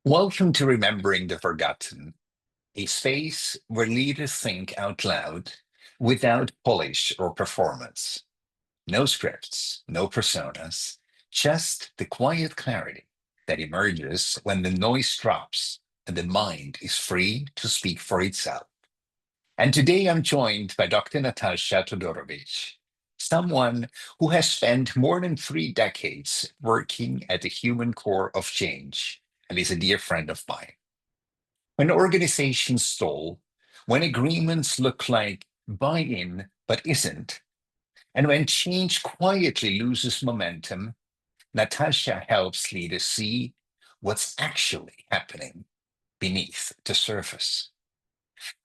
Welcome to Remembering the Forgotten, a space where leaders think out loud without polish or performance. No scripts, no personas, just the quiet clarity that emerges when the noise drops and the mind is free to speak for itself. And today I'm joined by Dr. Natasha Todorovic, someone who has spent more than 3 decades working at the human core of change and is a dear friend of mine. When organizations stall, when agreements look like buy in but isn't, and when change quietly loses momentum, Natasha helps leaders see what's actually happening beneath the surface.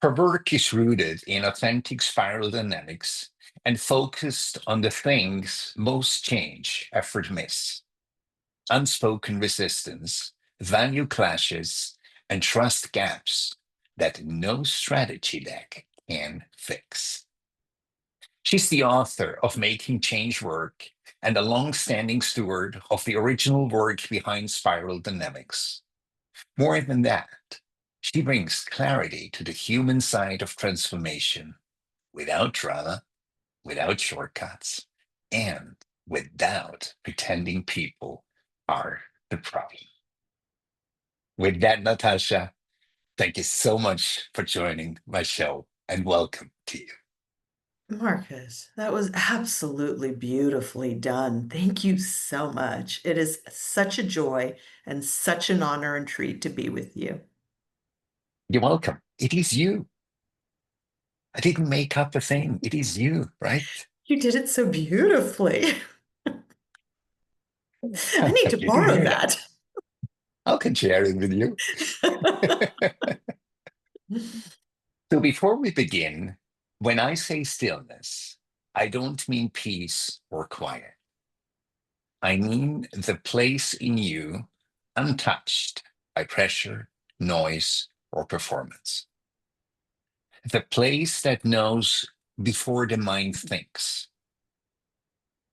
Her work is rooted in authentic spiral dynamics and focused on the things most change effort miss: unspoken resistance, value clashes, and trust gaps that no strategy deck can fix. She's the author of Making Change Work and a long-standing steward of the original work behind spiral dynamics. More than that, she brings clarity to the human side of transformation without drama, without shortcuts, and without pretending people are the problem. With that, Natasha, thank you so much for joining my show and welcome to you. Marcus, that was absolutely beautifully done. Thank you so much. It is such a joy and such an honor and treat to be with you. You're welcome. It is you. I didn't make up a thing. It is you, right? You did it so beautifully. I I'm need to happy to borrow hear that. that. I can share it with you. So before we begin, when I say stillness, I don't mean peace or quiet. I mean the place in you untouched by pressure, noise, or performance. The place that knows before the mind thinks.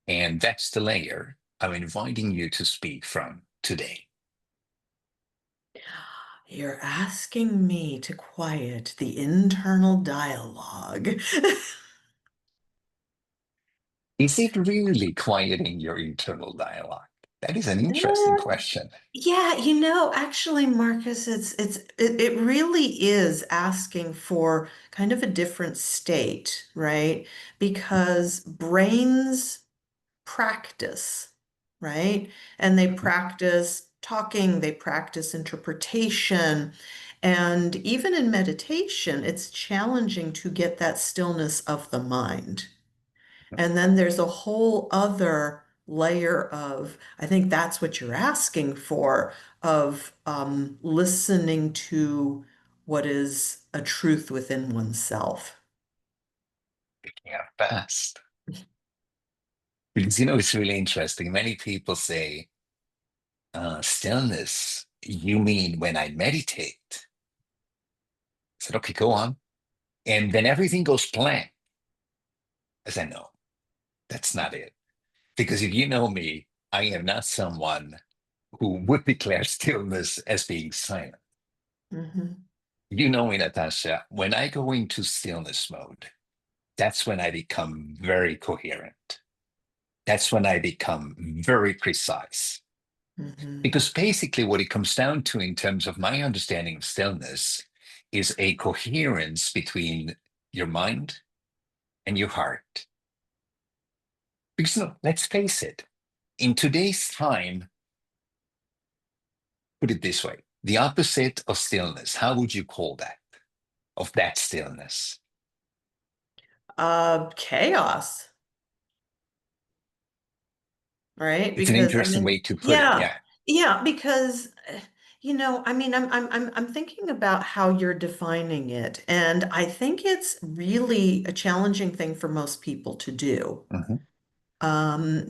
And that's the layer I'm inviting you to speak from today. You're asking me to quiet the internal dialogue. Is it really quieting your internal dialogue? That is an interesting Uh, question. Yeah, actually, Marcus, it really is asking for kind of a different state, right? Because brains practice, right? And they Mhm. practice talking, they practice interpretation. And even in meditation, it's challenging to get that stillness of the mind. And then there's a whole other layer of, I think that's what you're asking for, of listening to what is a truth within oneself. Yeah, fast. Because it's really interesting. Many people say, stillness, you mean when I meditate? I said, okay, go on. And then everything goes blank. I said, no, that's not it. Because if you know me, I am not someone who would declare stillness as being silent. Mhm. You know me, Natasha, when I go into stillness mode, that's when I become very coherent. That's when I become very precise. Mhm. Because basically, what it comes down to, in terms of my understanding of stillness, is a coherence between your mind and your heart. Because no, let's face it, in today's time, put it this way, the opposite of stillness, how would you call that? Of that stillness? Chaos, right? It's an Because I interesting mean, way to put it. yeah, Yeah. yeah, because I mean, I'm thinking about how you're defining it, and I think it's really a challenging thing for most people to do. Mhm.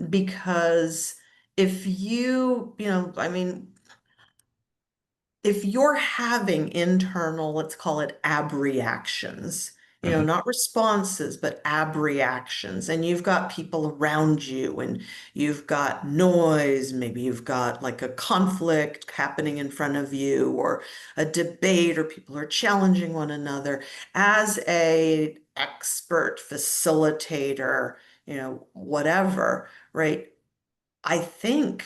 Because if I mean, if you're having internal, let's call it ab reactions, mhm, not responses, but abreactions. And you've got people around you, and you've got noise. Maybe you've got like a conflict happening in front of you, or a debate, or people are challenging one another. As a expert facilitator, whatever, right? I think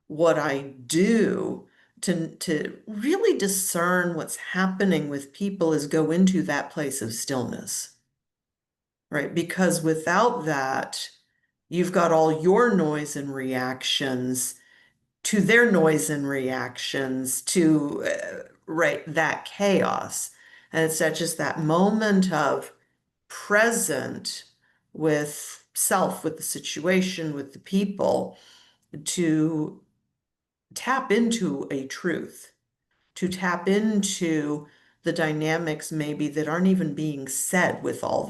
what I do to really discern what's happening with people is go into that place of stillness, right? Because without that, you've got all your noise and reactions to their noise and reactions to right that chaos. And it's that just that moment of present with self, with the situation, with the people to tap into a truth, to tap into the dynamics maybe that aren't even being said with all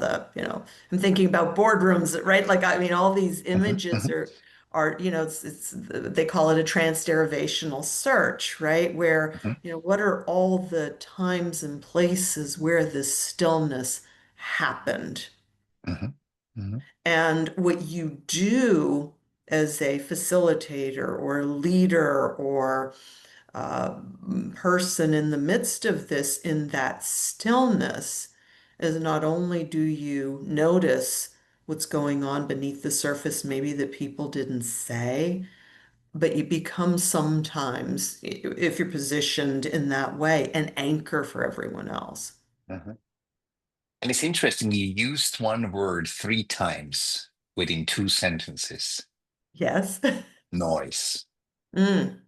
I'm thinking about boardrooms, right? Like, I mean, all these mhm, images mhm, are, they call it a transderivational search, right? Where, mhm, what are all the times and places where this stillness happened? mhm, mhm, And what you do as a facilitator or a leader or person in the midst of this, in that stillness, is not only do you notice what's going on beneath the surface, maybe that people didn't say, but you become sometimes, if you're positioned in that way, an anchor for everyone else. mhm. And it's interesting, you used one word three times within two sentences: Yes. noise. Mm,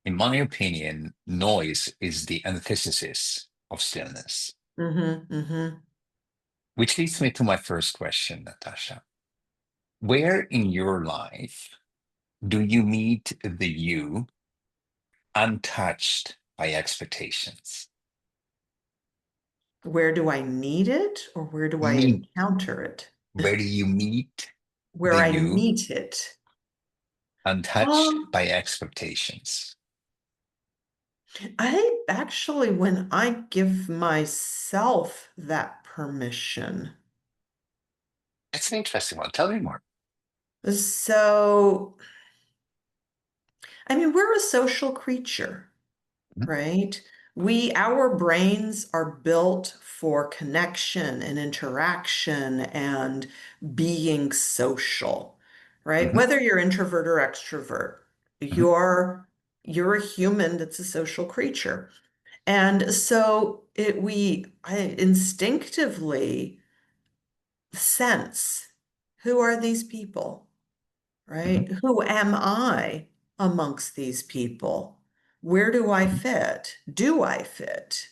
In my opinion, noise is the antithesis of stillness. hmm. Which leads me to my first question, Natasha. Where in your life do you meet the you untouched by expectations? Where do I need it or where do I Meet, encounter it? where do you meet the Where I you meet it. untouched Um, by expectations? I actually, when I give myself that permission. That's an interesting one. Tell me more. So, I mean, we're a social creature, Mhm, right? Our brains are built for connection and interaction and being social, right? mhm, Whether you're introvert or extrovert, mhm, you're a human that's a social creature. And so I instinctively sense, who are these people, mhm, right? Who am I amongst these people? Where do I mhm, fit? Do I fit?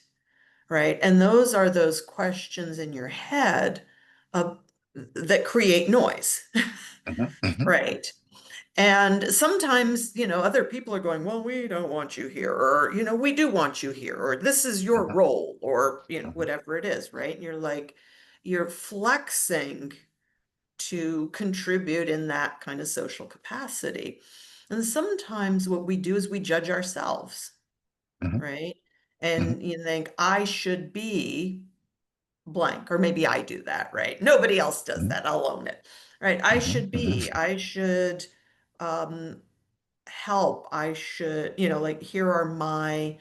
Right? And those are those questions in your head uh, that create noise, mhm, mhm, right? And sometimes, other people are going, well, we don't want you here, or, we do want you here, or this is your mhm, role, or, mhm, whatever it is, right? And you're like, you're flexing to contribute in that kind of social capacity. And sometimes what we do is we judge ourselves, mhm, right? mhm, And you think, I should be blank, or maybe I do that, right? Nobody else does mhm, that. I'll own it, right? mhm, mhm, I should um, help. I should, like, here are my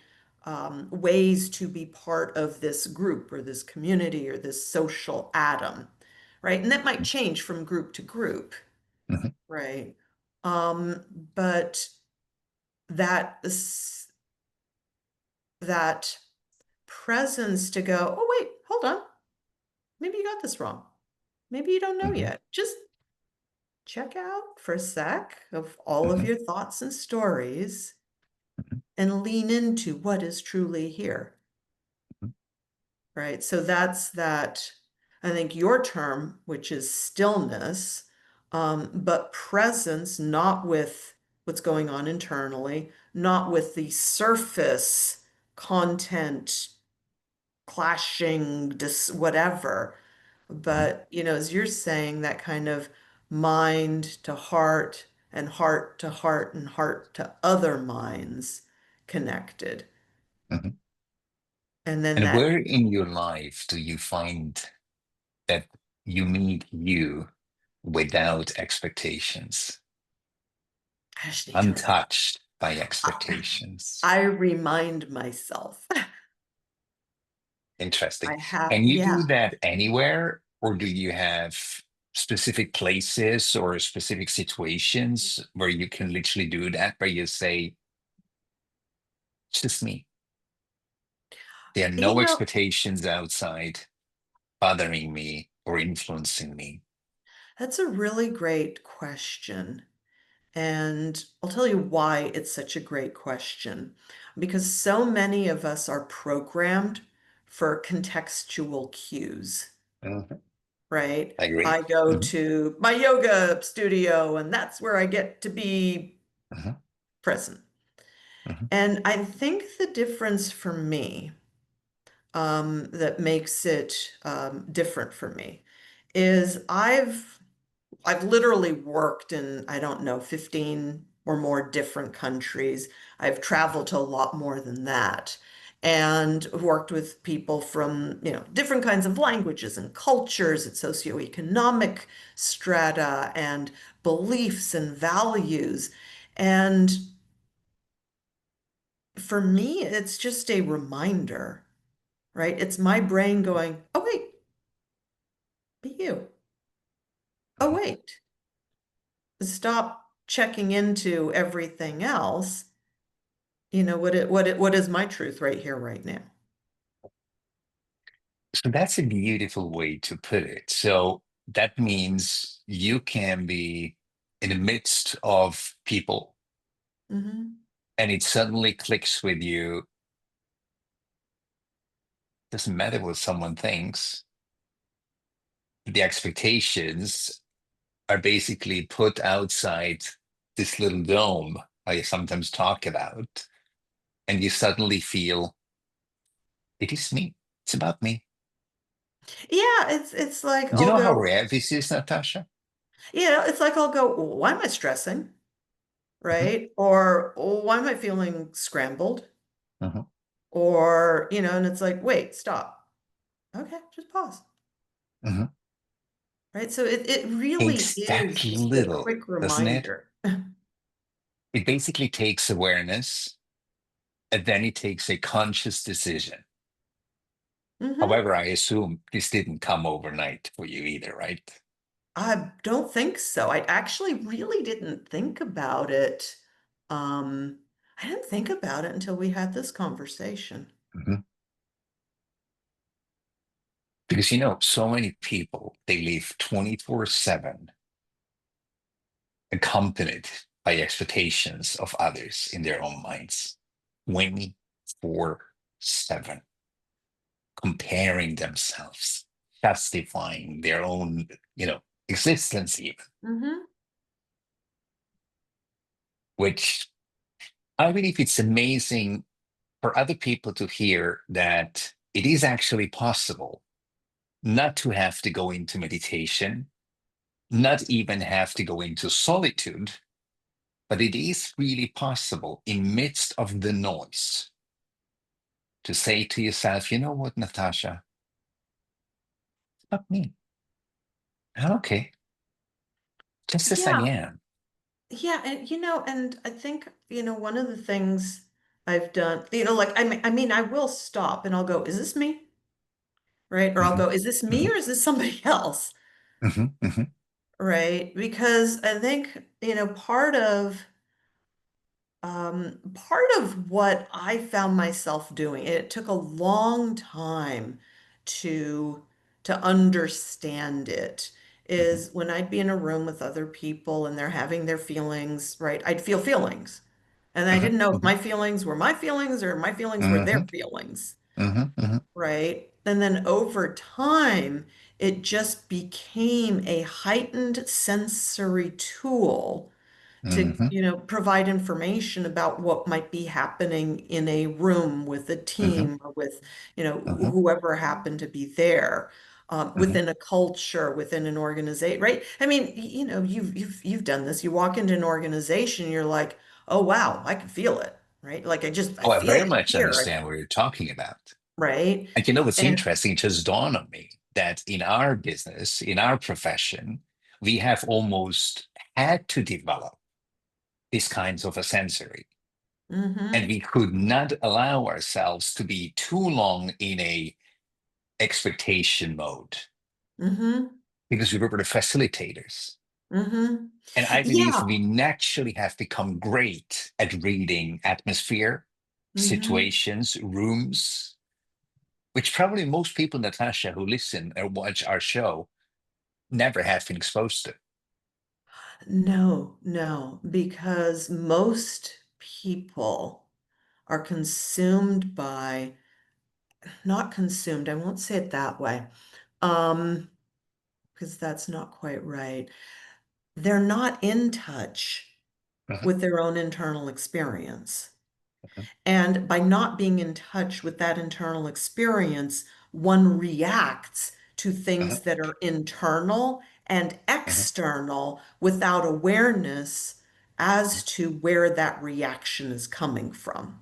ways to be part of this group or this community or this social atom, right? And that might change from group to group, mhm, right? Um, but that that presence to go, oh wait, hold on, maybe you got this wrong. Maybe you don't know mhm, yet. Just check out for a sec of all of mhm, your thoughts and stories mhm, and lean into what is truly here, mhm, right? So that's that, I think your term, which is stillness, but presence, not with what's going on internally, not with the surface content clashing, whatever, mhm, but as you're saying, that kind of mind to heart and heart to heart and heart to other minds connected. mhm. And then And that, where in your life do you find that you meet you without expectations, I just need to remind, untouched by I, expectations? I remind myself. Interesting. I have, Can you do yeah. that anywhere, or do you have specific places or specific situations where you can literally do that, where you say, it's just me? There are You no know, expectations outside bothering me or influencing me. that's a really great question. And I'll tell you why it's such a great question. Because so many of us are programmed for contextual cues, Mhm. right? I agree. I go Mhm, to my yoga studio, and that's where I get to be mhm, present. mhm, And I think the difference for me, that makes it different for me, is I've literally worked in, I don't know, 15 or more different countries. I've traveled to a lot more than that and worked with people from, different kinds of languages and cultures and socioeconomic strata and beliefs and values. And for me, it's just a reminder, right? It's my brain going, oh, wait, be you. Oh, mhm. wait, stop checking into everything else. What is my truth right here, right now? So that's a beautiful way to put it. So that means you can be in the midst of people Hmm. and it suddenly clicks with you. Doesn't matter what someone thinks. The expectations are basically put outside this little dome I sometimes talk about, and you suddenly feel it is me. It's about me. Yeah, it's like You I'll know how go, rare this is, Natasha? it's like I'll go, why am I stressing? Mhm, Right? Or why am I feeling scrambled? mhm, Or, and it's like, wait, stop. Okay, just pause. mhm. Right? So it really Takes that is just a little, quick doesn't it? reminder. It basically takes awareness and then it takes a conscious decision. Hmm. However, I assume this didn't come overnight for you either, right? I don't think so. I actually really didn't think about it. Um, I didn't think about it until we had this conversation. Mhm. Because so many people, they live 24/7, accompanied by expectations of others in their own minds. 24/7, comparing themselves, justifying their own, existence even, Hmm. which I believe it's amazing for other people to hear that it is actually possible not to have to go into meditation, not even have to go into solitude, but it is really possible in midst of the noise to say to yourself, you know what, Natasha, it's not me. I'm okay, just as I Yeah, am. yeah, and I think, one of the things I've done, like I will stop and I'll go, is this me? Right? Or I'll Hmm, go, is this me hmm, or is this somebody else? hmm, hmm, Right? Because I think, part of what I found myself doing, it took a long time to to understand it, hmm, is when I'd be in a room with other people and they're having their feelings, right? I'd feel feelings. And I didn't know if hmm, my feelings were my feelings or my feelings were their hmm, feelings, hmm, hmm, right? And then over time, it just became a heightened sensory tool to, hmm, provide information about what might be happening in a room with a hmm, team or with, hmm, whoever happened to be there, hmm. within a culture, within an organization, right? I mean, you've done this. You walk into an organization, you're like, oh wow, I can feel it, right? Like I Oh, I feel very it much here. understand what you're talking about. right? And what's And interesting, it just dawned on me that in our business, in our profession, we have almost had to develop these kinds of a sensory. And mm-hmm, we could not allow ourselves to be too long in a expectation mode mm-hmm, because we were the facilitators. mm-hmm. And I believe Yeah. we naturally have become great at reading atmosphere, Mm-hmm. situations, rooms, which probably most people, Natasha, who listen or watch our show never have been exposed to. No, no, because most people are consumed by, not consumed, I won't say it that way, um, because that's not quite right. They're not in touch Uh-huh, with their own internal experience. uh-huh, And by not being in touch with that internal experience, one reacts to uh-huh, things that are internal and uh-huh, external without awareness as to where that reaction is coming from.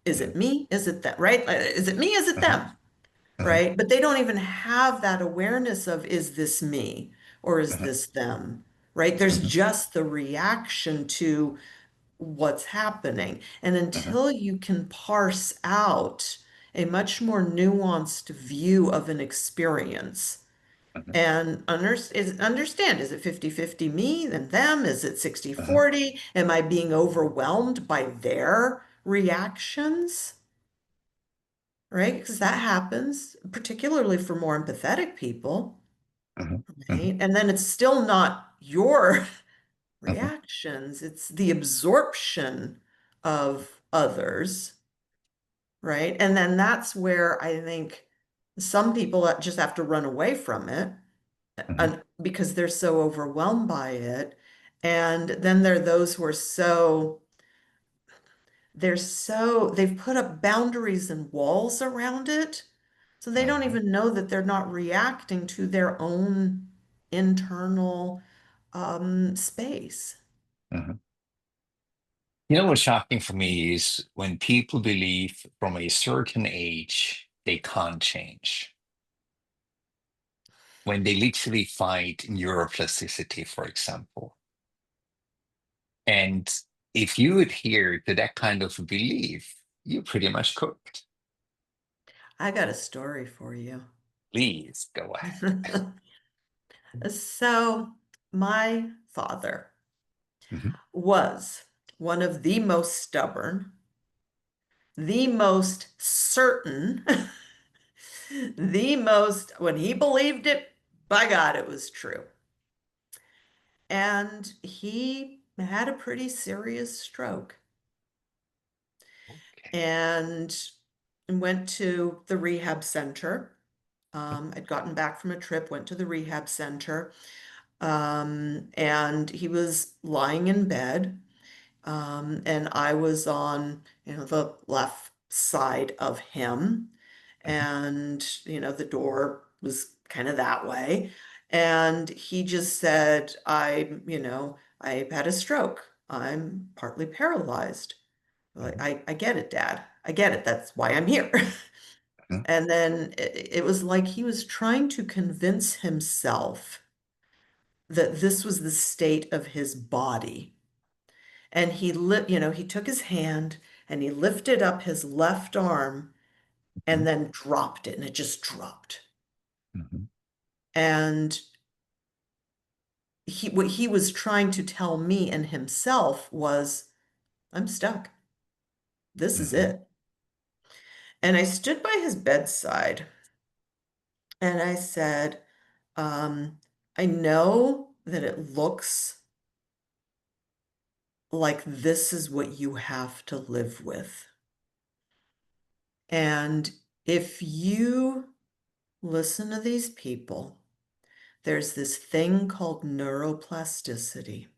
Is uh-huh, it me? Is it them? Right? Is it me? Is it uh-huh, them? uh-huh, Right? But they don't even have that awareness of, is this me or is uh-huh, this them? Right? There's uh-huh, just the reaction to what's happening. And uh-huh, until you can parse out a much more nuanced view of an experience uh-huh, and understand, is it 50-50 me and them? Is it sixty uh-huh, 40 Am I being overwhelmed by their reactions? Right? Because that happens, particularly for more empathetic people, uh-huh, uh-huh, right? And then it's still not your uh-huh, reactions, it's the absorption of others, right? And then that's where I think some people just have to run away from it uh-huh, and because they're so overwhelmed by it. And then there are those who are they've put up boundaries and walls around it. So they don't uh-huh, even know that they're not reacting to their own internal space. uh-huh. What's shocking for me is when people believe from a certain age they can't change. When they literally fight neuroplasticity, for example. And if you adhere to that kind of belief, you're pretty much cooked. I got a story for you. Please go ahead. So, my father Mhm, was one of the most stubborn, the most certain, the most, when he believed it, by God, it was true. And he had a pretty serious stroke okay. and went to the rehab center. I'd gotten back from a trip, went to the rehab center, and he was lying in bed. And I was on, the left side of him. Mhm, And, the door was kind of that way. And he just said, I had a stroke. I'm partly paralyzed. Like, mhm, I get it, Dad. I get it. That's why I'm here. mhm, And then it was like he was trying to convince himself that this was the state of his body. And he took his hand and he lifted up his left arm and mhm, then dropped it, and it just dropped. mhm, And what he was trying to tell me and himself was, I'm stuck. This is mhm, it. And I stood by his bedside and I said, I know that it looks like this is what you have to live with. And if you listen to these people, there's this thing called neuroplasticity,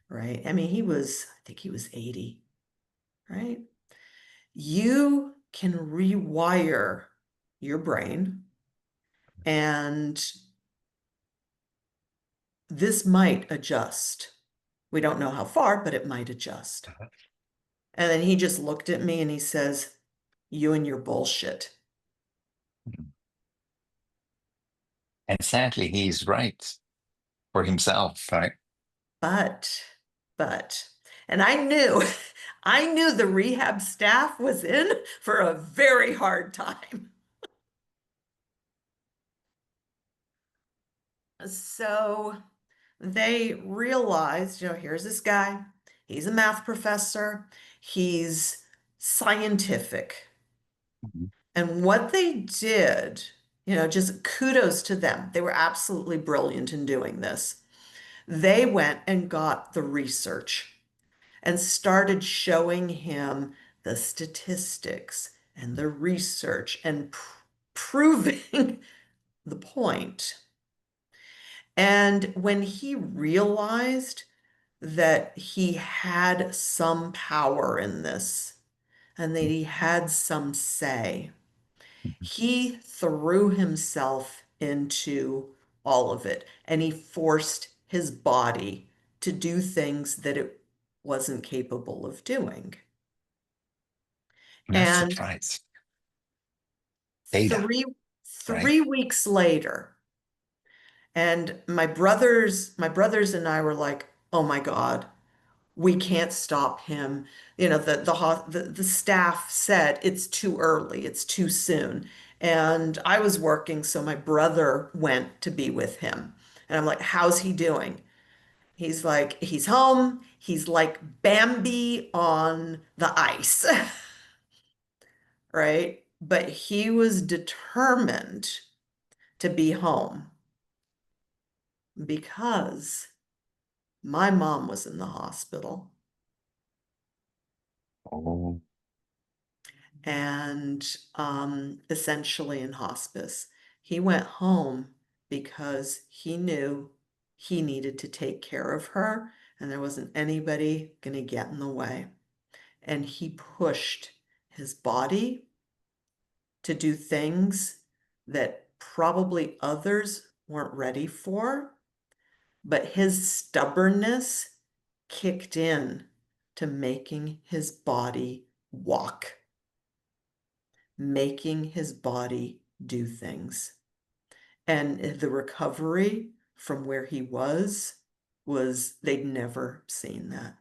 right? I mean, I think he was 80, right? You can rewire your brain, and this might adjust. We don't know how far, but it might adjust. uh-huh, And then he just looked at me and he says, you and your bullshit. And sadly, he's right for himself, right? But, but, and I knew, I knew the rehab staff was in for a very hard time. So they realized, here's this guy. He's a math professor. He's scientific. Mhm. And what they did, just kudos to them. They were absolutely brilliant in doing this. They went and got the research and started showing him the statistics and the research and proving the point. And when he realized that he had some power in this and that he had some say, he threw himself into all of it and he forced his body to do things that it wasn't capable of doing. I'm not And surprised. Data, three right? 3 weeks later, and my brothers and I were like, "Oh my God, we can't stop him." The staff said it's too early, it's too soon. And I was working, so my brother went to be with him. And I'm like, "How's he doing?" He's like, "He's home. He's like Bambi on the ice." Right? But he was determined to be home because my mom was in the hospital Oh, and essentially in hospice. He went home because he knew he needed to take care of her and there wasn't anybody going to get in the way. And he pushed his body to do things that probably others weren't ready for, but his stubbornness kicked in to making his body walk, making his body do things. And the recovery from where he was they'd never seen that.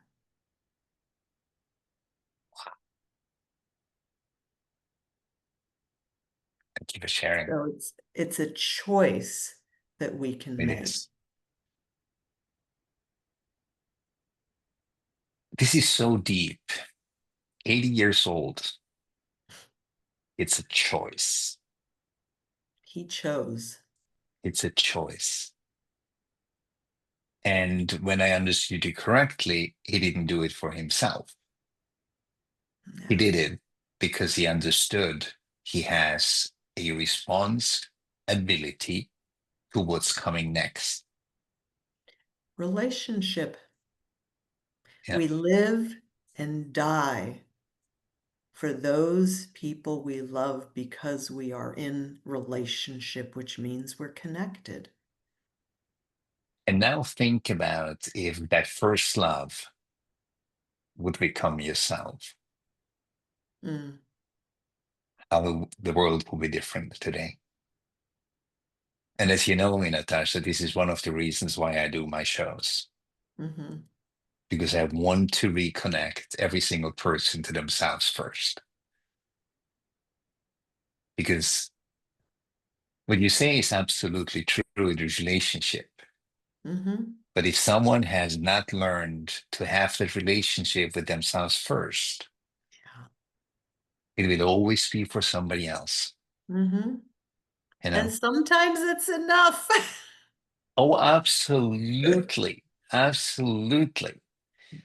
thank you for sharing. So it's a choice that we can It make. is. This is so deep. 80 years old. It's a choice. He chose. It's a choice. And when I understood you correctly, he didn't do it for himself. He Yeah. did it because he understood he has a response ability to what's coming next. Relationship. Yeah. We live and die for those people we love because we are in relationship, which means we're connected. And now think about if that first love would become yourself, Mm, how the world would be different today. And as you know, Natasha, this is one of the reasons why I do my shows, hmm because I want to reconnect every single person to themselves first. Because what you say is absolutely true in this relationship. hmm But if someone has not learned to have that relationship with themselves first, Yeah. it will always be for somebody else, hmm you And know? sometimes it's enough. Oh, absolutely. Absolutely.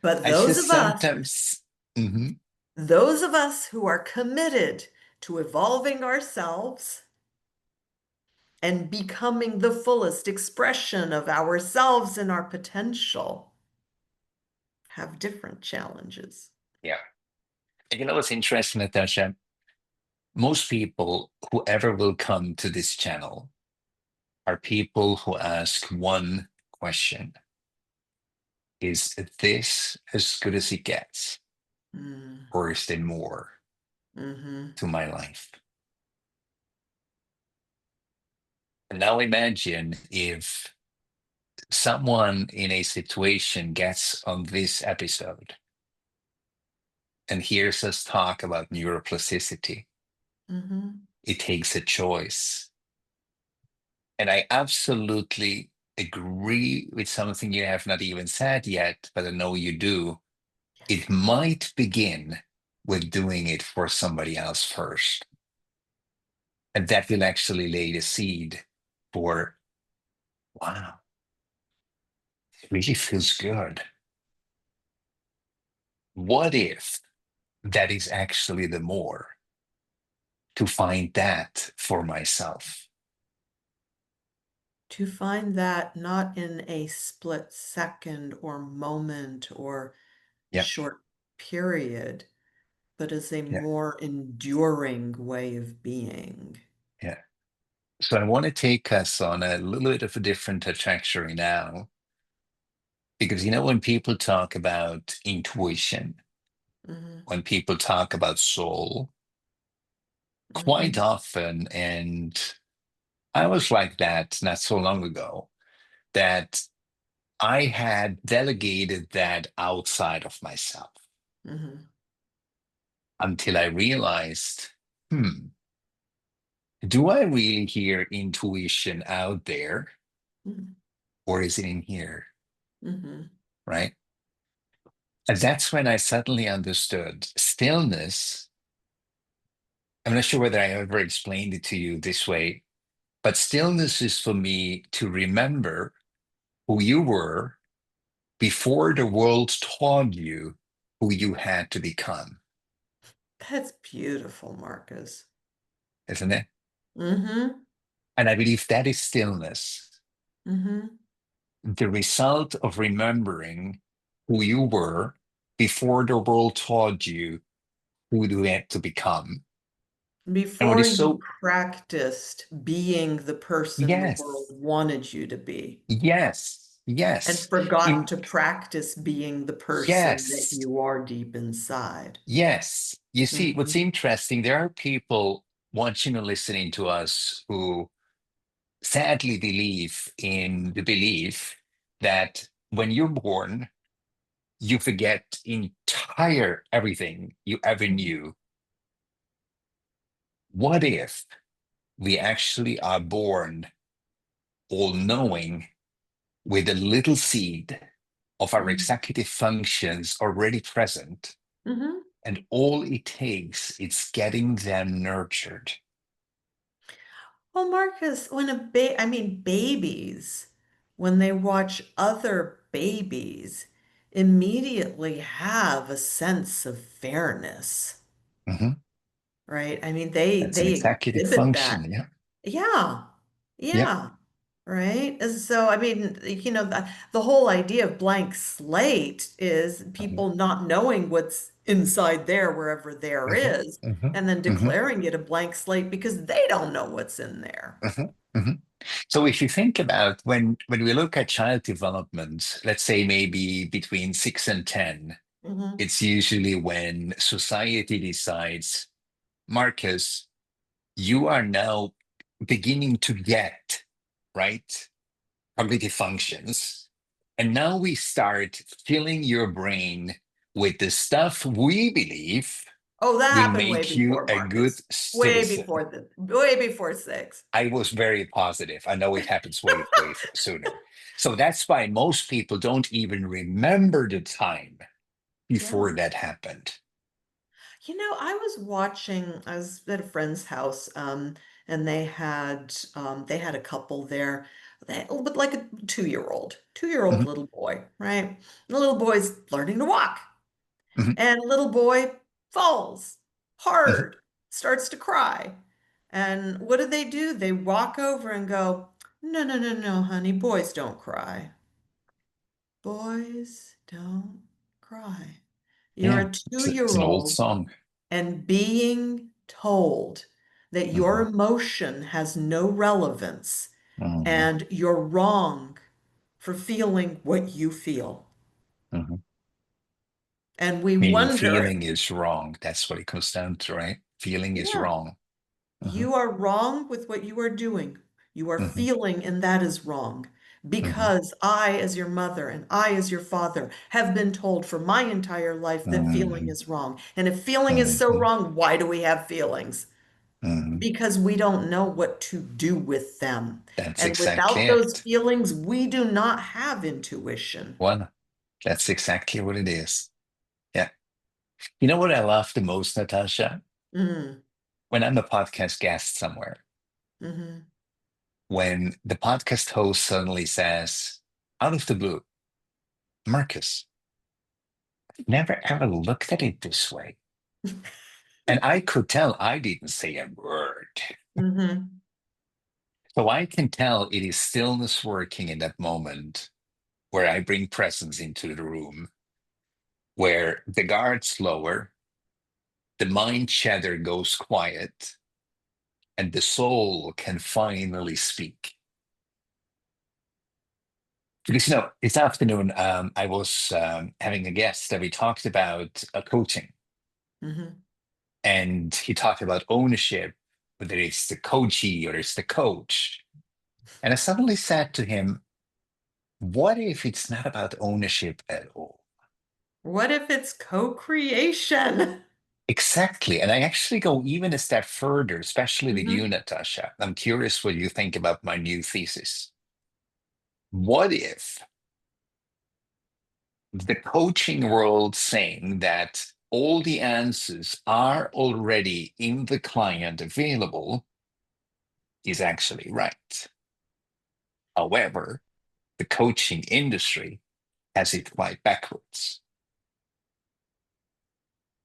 But I those just of us, sometimes, Mhm. those of us who are committed to evolving ourselves and becoming the fullest expression of ourselves and our potential have different challenges. Yeah. And you know what's interesting, Natasha? Most people, whoever will come to this channel, are people who ask one question: is this as good as it gets? Mm, Or is there more? Mm-hmm. to my life. And now imagine if someone in a situation gets on this episode and hears us talk about neuroplasticity. Mm-hmm. It takes a choice. And I absolutely agree with something you have not even said yet, but I know you do. It might begin with doing it for somebody else first. And that will actually lay the seed for, wow, it really feels good. What if that is actually the more to find that for myself? To find that not in a split second or moment or Yeah, short period, but as a yeah, more enduring way of being. yeah. So I want to take us on a little bit of a different trajectory now, because when people talk about intuition, Mm-hmm. when people talk about soul, quite Mm-hmm. often, and I was like that not so long ago, that I had delegated that outside of myself Mm-hmm. until I realized, do I really hear intuition out there, or is it in here? Mm-hmm. Right? And that's when I suddenly understood stillness. I'm not sure whether I ever explained it to you this way, but stillness is for me to remember who you were before the world taught you who you had to become, That's beautiful, Marcus. isn't it? Mm-hmm. And I believe that is stillness, Mm-hmm. the result of remembering who you were before the world taught you who you had to become. And what Before is you so, practiced being the person the world yes, wanted you to be yes, and yes, forgot in, to practice being the person that yes, you are deep inside. yes. You see, what's Mm-hmm. interesting, there are people watching and listening to us who sadly believe in the belief that when you're born, you forget entire everything you ever knew. What if we actually are born all knowing with a little seed of our Mm-hmm. executive functions already present, Mm-hmm. and all it takes is getting them nurtured? Well, Marcus, I mean, babies, when they watch other babies, immediately have a sense of fairness, Mhm. right? I mean, That's an they executive exhibit that. function. Yeah. Yeah. Yep. Yeah. Right. And so, I mean, the whole idea of blank slate is Mhm. people not knowing what's inside there, wherever there Mhm. is, Mhm. and then Mhm. declaring it a blank slate because they don't know what's in there. Mhm. Mhm. So if you think about when we look at child development, let's say maybe between 6 and 10, Hmm. it's usually when society decides, Marcus, you are now beginning to get, right, cognitive functions. And now we start filling your brain with the stuff we believe Oh, that will happened way make you before a good Marcus. citizen. Way before six. I was very positive. I know it happens way sooner. So that's why most people don't even remember the time before Yeah. that happened. I was at a friend's house, and they had a couple there, with like a two-year-old Mhm, little boy, right? And the little boy's learning to walk, mhm, and little boy falls mhm. hard, starts to cry. And what do? They walk over and go, no, no, no, no, honey, boys don't cry. Boys don't cry. You're Yeah, a it's an old two-year-old song. and being told that your Mhm, emotion has no relevance mhm, and you're wrong for feeling what you feel. mhm. And we Meaning wonder, feeling is wrong. That's what it comes down to, right? Feeling is Yeah. wrong. Hmm. You are wrong with what you are doing. You are Hmm. feeling, and that is wrong. Hmm. Because I, as your mother, and I, as your father, have been told for my entire life that feeling Hmm. is wrong. And if feeling is so Hmm. wrong, why do we have feelings? Hmm. Because we don't know what to do with them. That's And exactly without those it. feelings, we do not have intuition. One, that's exactly what it is. Yeah. You know what I love the most, Natasha? Mm, When I'm a podcast guest somewhere, hmm when the podcast host suddenly says, out of the blue, Marcus, I've never ever looked at it this way. And I could tell I didn't say a word. hmm So I can tell it is stillness working in that moment where I bring presence into the room, where the guards lower, the mind chatter goes quiet, and the soul can finally speak. Because, this afternoon I was having a guest that we talked about coaching, hmm and he talked about ownership, whether it's the coachee or it's the coach. And I suddenly said to him, what if it's not about ownership at all? What if it's co-creation? Exactly. And I actually go even a step further, especially with you, hmm Natasha. I'm curious what you think about my new thesis. What if the coaching world saying that all the answers are already in the client available is actually right? However, the coaching industry has it quite backwards.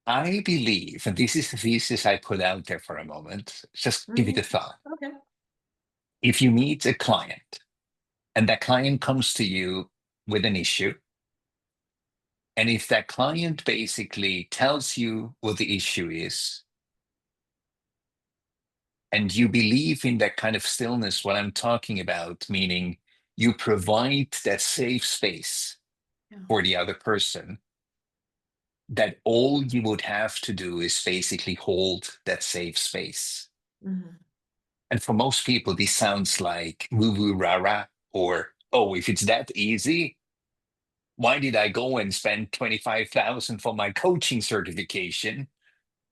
I believe, and this is the thesis I put out there for a moment, just give it a hmm thought. Okay. If you meet a client and that client comes to you with an issue, and if that client basically tells you what the issue is, and you believe in that kind of stillness, what I'm talking about, meaning you provide that safe space Yeah. for the other person, that all you would have to do is basically hold that safe space. hmm And for most people, this sounds like woo woo rah rah, or, oh, if it's that easy, why did I go and spend 25,000 for my coaching certification?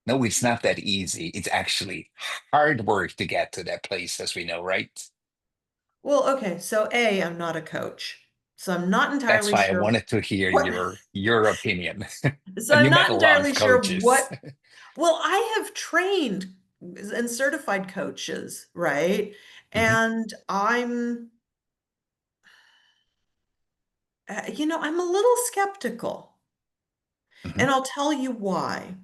No, it's not that easy. It's actually hard work to get to that place, as we know, right? Well, okay. So A, I'm not a coach. So I'm not That's entirely why I sure wanted to hear what, your opinion. so And I'm you met not a lot entirely of sure coaches. what, well, I have trained and certified coaches, right? Hmm. And I'm a little skeptical. Hmm. And I'll tell you why.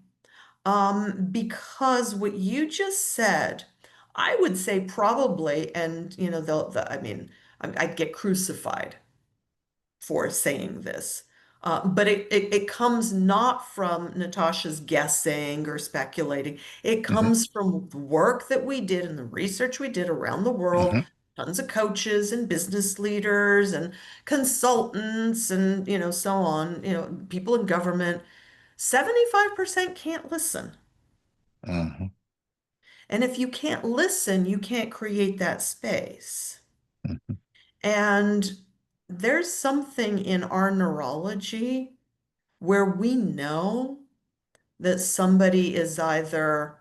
Because what you just said, I would say probably, and I mean, I'd get crucified for saying this. But it comes not from Natasha's guessing or speculating. It Hmm. comes from the work that we did and the research we did around the world. Hmm. Tons of coaches and business leaders and consultants and so on, people in government. 75% can't listen. Hmm. And if you can't listen, you can't create that space. Hmm. And there's something in our neurology where we know that somebody is either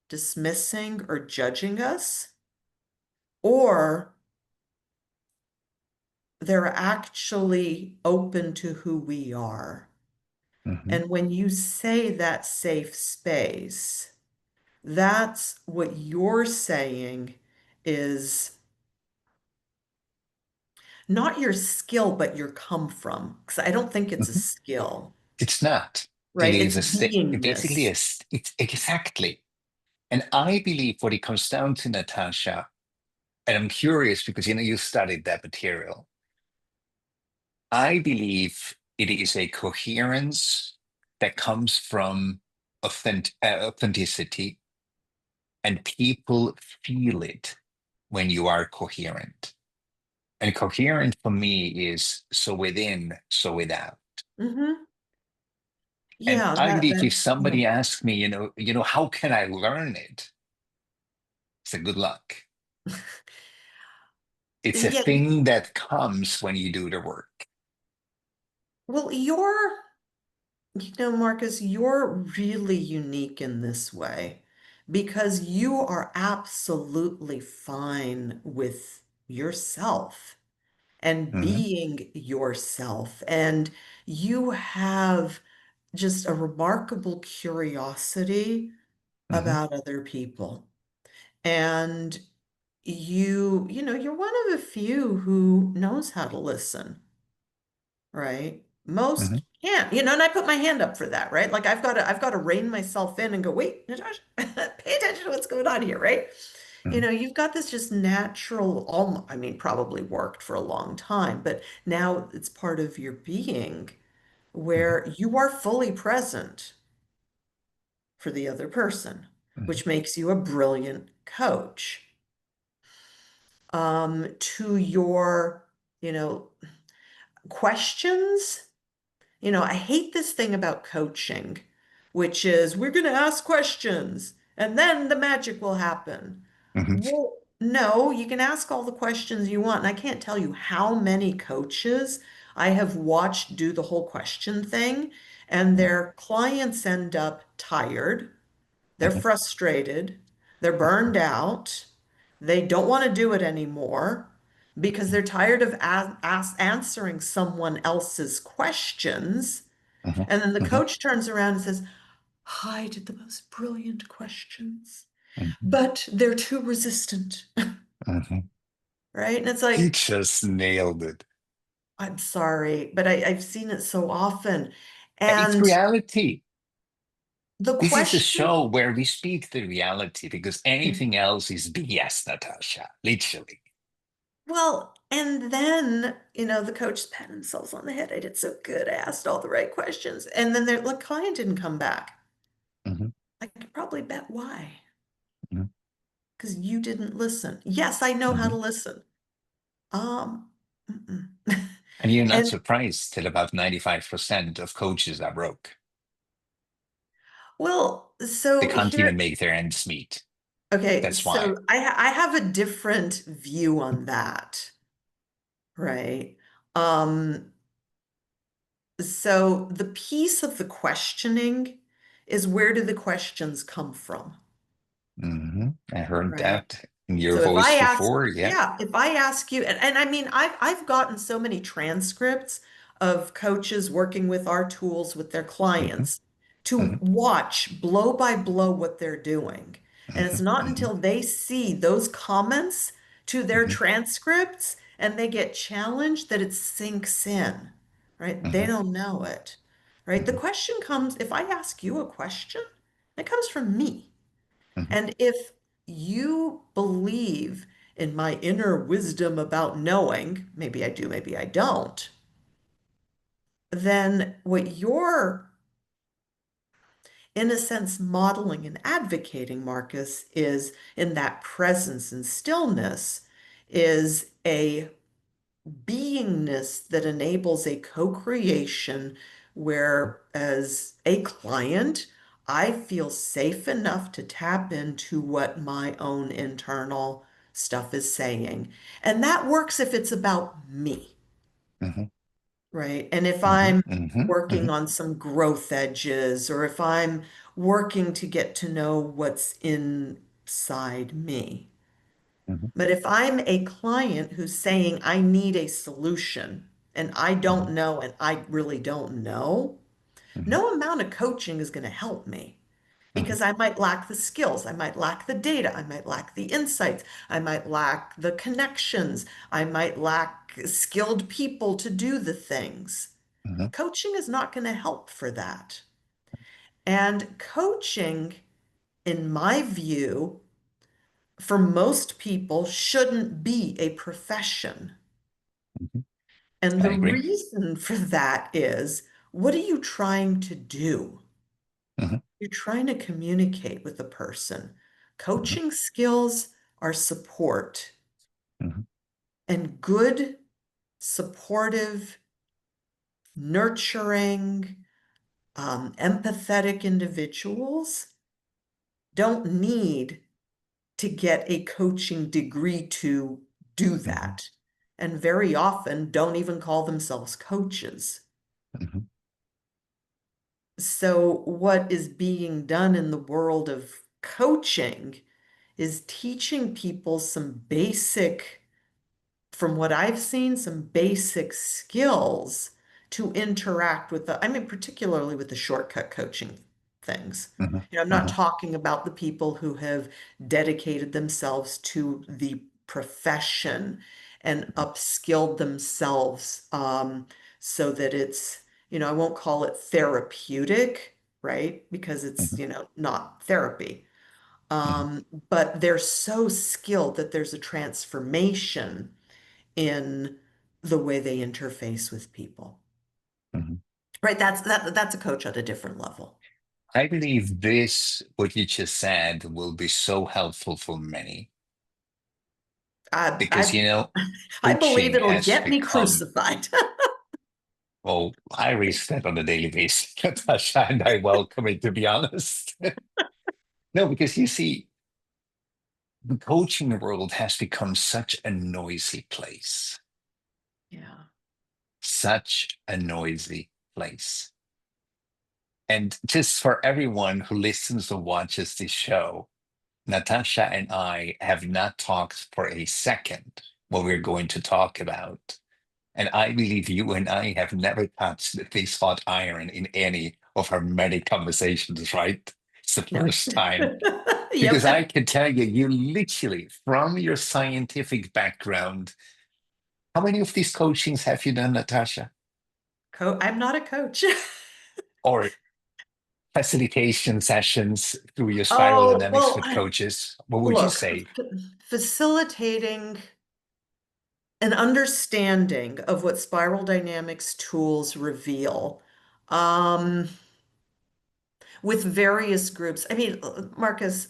dismissing or judging us, or they're actually open to who we are. Hmm. And when you say that safe space, that's what you're saying is not your skill, but your come from. Because I don't think it's a Hmm. skill, It's not. It right? is It's basically beingness. it's exactly. And I believe what it comes down to, Natasha, and I'm curious because you studied that material. I believe it is a coherence that comes from authenticity, and people feel it when you are coherent. And coherent for me is so within, so without. hmm And Yeah, I believe if yeah. somebody asks me, how can I learn it? It's a good luck. It's a Yeah, thing that comes when you do the work. well, Marcus, you're really unique in this way because you are absolutely fine with yourself and Hmm. being yourself. And you have just a remarkable curiosity Hmm. about other people. And you're one of the few who knows how to listen, right? Hmm. Most can't, and I put my hand up for that, right? Like I've got to rein myself in and go, wait, Natasha, pay attention to what's going on here, right? Hmm. You've got this just natural, I mean, probably worked for a long time, but now it's part of your being Hmm. where you are fully present for the other person, Hmm. which makes you a brilliant coach. To your, you know, questions. I hate this thing about coaching, which is we're going to ask questions and then the magic will happen. Hmm. Well, no, you can ask all the questions you want. And I can't tell you how many coaches I have watched do the whole question thing, and their clients end up tired, they're Hmm. frustrated, they're burned out, they don't want to do it anymore because they're tired of answering someone else's questions. Hmm. And then the Hmm. coach turns around and says, I did the most brilliant questions, Hmm. but they're too resistant, Hmm. right? And it's You like, just nailed it. I'm sorry, but I've seen it so often. It's And reality. the This is a question, show where we speak the reality because anything else is BS, Natasha, literally. well, and then, the coaches pat themselves on the head. I did so good. I asked all the right questions. And then the client didn't come back. Hmm. I could probably bet why. Hmm. Because you didn't listen. Yes, I know how Hmm. to listen. Mm-mm. And you're not And surprised that about 95% of coaches are broke. well, They so can't here, even make their ends meet. okay, That's why. so I have a different view on that, right? Um, so the piece of the questioning is, where do the questions come from? I heard Right. that in your So if I voice ask, before. Yeah. yeah, if I ask you, and I mean, I've gotten so many transcripts of coaches working with our tools with their Hmm. clients to Hmm. watch blow by blow what they're doing. And it's Hmm. not Hmm. until they see those comments to their Hmm. transcripts and they get challenged that it sinks in, right? They Hmm. don't know it, right? The Hmm. question comes, if I ask you a question, it comes from me. Hmm. And if you believe in my inner wisdom about knowing, maybe I do, maybe I don't, then what you're, in a sense, modeling and advocating, Marcus, is in that presence and stillness, is a beingness that enables a co-creation where, as a client, I feel safe enough to tap into what my own internal stuff is saying. And that works if it's about me, Hmm. right? And if Hmm. I'm Hmm. working Hmm. on some growth edges, or if I'm working to get to know what's inside me. Hmm. But if I'm a client who's saying, I need a solution and I don't know, and I really don't know, Hmm. no amount of coaching is going to help me Hmm. because I might lack the skills, I might lack the data, I might lack the insights, I might lack the connections, I might lack skilled people to do the things. Hmm. Coaching is not going to help for that. And coaching, in my view, for most people, shouldn't be a profession. Hmm. And I the agree. reason for that is, what are you trying to do? Hmm. You're trying to communicate with a person. Hmm. Coaching skills are support, Hmm. and good, supportive, nurturing, Empathetic individuals don't need to get a coaching degree to do Hmm. that, and very often don't even call themselves coaches. Hmm. So, what is being done in the world of coaching is teaching people some basic, from what I've seen, some basic skills to interact with the, I mean, particularly with the shortcut coaching things. Hmm. I'm not Hmm. talking about the people who have dedicated themselves to the profession and upskilled themselves so that it's, I won't call it therapeutic, right? Because it's, Hmm. not therapy. Hmm. But they're so skilled that there's a transformation in the way they interface with people. Hmm. Right? That's a coach at a different level. I believe this, what you just said, will be so helpful for many I because, I I believe coaching it'll has get me become, crucified. well, I risk that on a daily basis, Natasha, and I welcome it, to be honest. No, because you see, the coaching world has become such a noisy place, Yeah. such a noisy place. And just for everyone who listens or watches this show, Natasha and I have not talked for a second what we're going to talk about. And I believe you and I have never touched this hot iron in any of our many conversations, right? It's the No. first time. Because I Yep. can tell you, you literally, from your scientific background, how many of these coachings have you done, Natasha? I'm not a coach. Or facilitation sessions through your spiral Oh, dynamics well, with coaches? What would you look, say? facilitating an understanding of what spiral dynamics tools reveal. Um, with various groups. I mean, Marcus,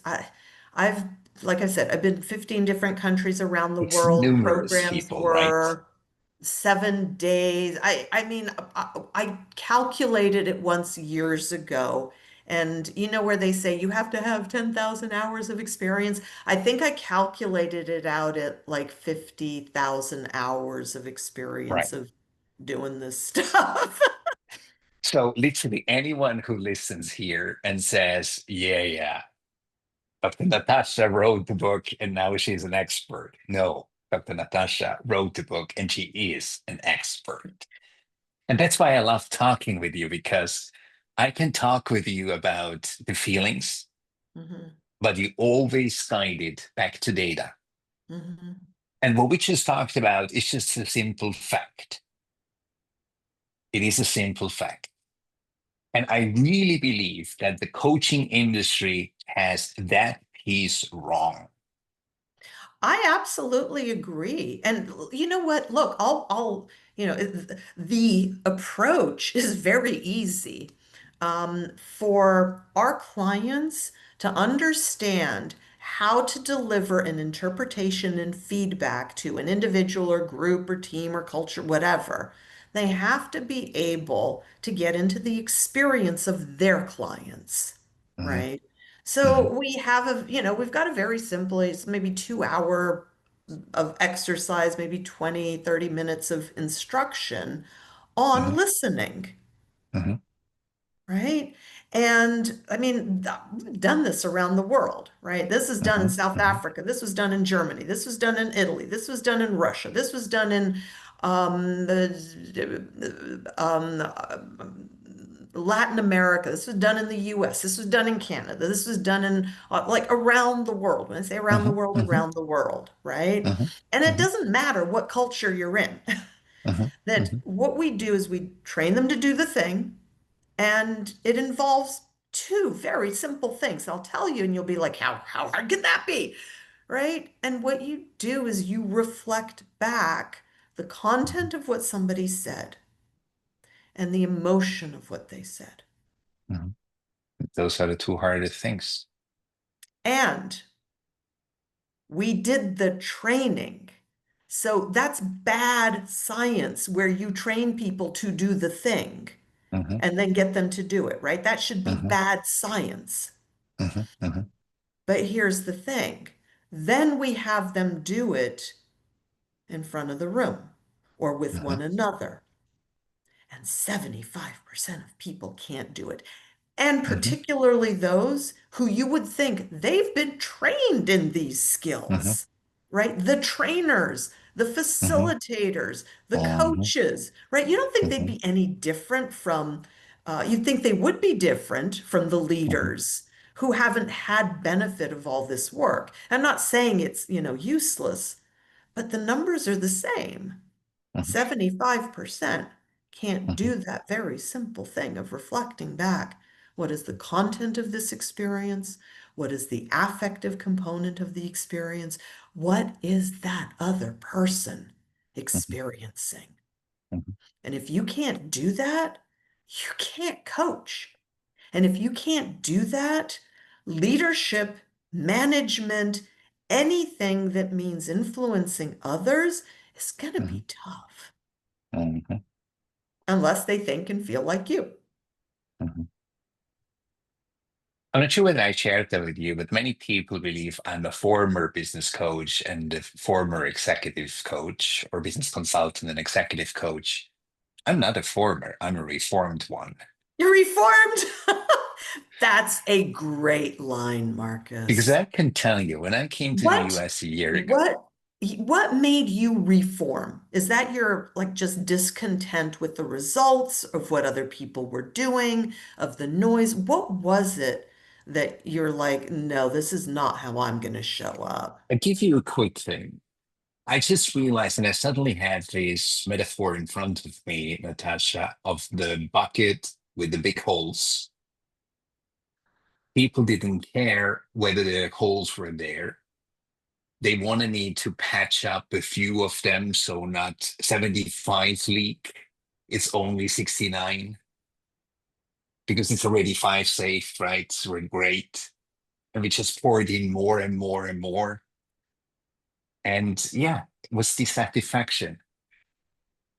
I've, like I said, I've been 15 different countries around the It's world. numerous Programs people, right? were 7 days. I mean, I calculated it once years ago. And you know where they say you have to have 10,000 hours of experience? I think I calculated it out at like 50,000 hours of Right. experience of doing this stuff. So literally anyone who listens here and says, yeah, yeah, Dr. Natasha wrote the book and now she's an expert. No, Dr. Natasha wrote the book and she is an expert. And that's why I love talking with you because I can talk with you about the feelings, Mhm, but you always guide it back to data. mhm. And what we just talked about is just a simple fact. It is a simple fact. And I really believe that the coaching industry has that piece wrong. I absolutely agree. And you know what? Look, the approach is very easy for our clients to understand how to deliver an interpretation and feedback to an individual or group or team or culture, whatever. They have to be able to get into the experience of their clients, Mhm. right? Mhm. So we've got a very simple, it's maybe 2 hour of exercise, maybe 20, 30 minutes of instruction on Mhm. listening, Mhm. right? And I mean, we've done this around the world, right? This is done in Mhm. South Mhm. Africa. This was done in Germany. This was done in Italy. This was done in Russia. This was done in the Latin America. This was done in the US. This was done in Canada. This was done in like around the world. When I say Mhm. Mhm. around the world, right? Mhm. And it Mhm. doesn't matter what culture you're in. Mhm. That Mhm. what we do is we train them to do the thing, and it involves two very simple things. I'll tell you, and you'll be like, how hard can that be? Right? And what you do is you reflect back the Mhm. content of what somebody said and the emotion of what they said. Mhm. Those are the two hardest things. And we did the training. So that's bad science where you train people to do the thing. mhm, and then get them to do it, right? That should be mhm, bad science. mhm, mhm, But here's the thing. Then we have them do it in front of the room or with mhm, one another. And 75% of people can't do it. And mhm, particularly those who you would think they've been trained in these mhm, skills, right? The trainers, the mhm, facilitators, the mhm, coaches, right? You don't think they'd mhm, be any different from, you'd think they would be different from the mhm, leaders who haven't had benefit of all this work. I'm not saying it's, useless, but the numbers are the same. mhm, 75% can't mhm, do that very simple thing of reflecting back. What is the content of this experience? What is the affective component of the experience? What is that other person mhm, experiencing? mhm, And if you can't do that, you can't coach. And if you can't do that, leadership, management, anything that means influencing others is going to mhm, be tough mhm, unless they think and feel like you. mhm. I'm not sure whether I shared that with you, but many people believe I'm a former business coach and a former executive coach or business consultant and executive coach. I'm not a former, I'm a reformed one. You're reformed. That's a great line, Because Marcus. I can tell you, when I came to the What, US a year ago, what, what made you reform? Is that your like just discontent with the results of what other people were doing, of the noise? What was it that you're like, no, this is not how I'm going to show up? I give you a quick thing. I just realized, and I suddenly had this metaphor in front of me, Natasha, of the bucket with the big holes. People didn't care whether the holes were there. They wanted me to patch up a few of them, so not 75 leak. It's only 69 because it's already five safe, right? So we're great. And we just poured in more and more and more. And yeah, it was dissatisfaction.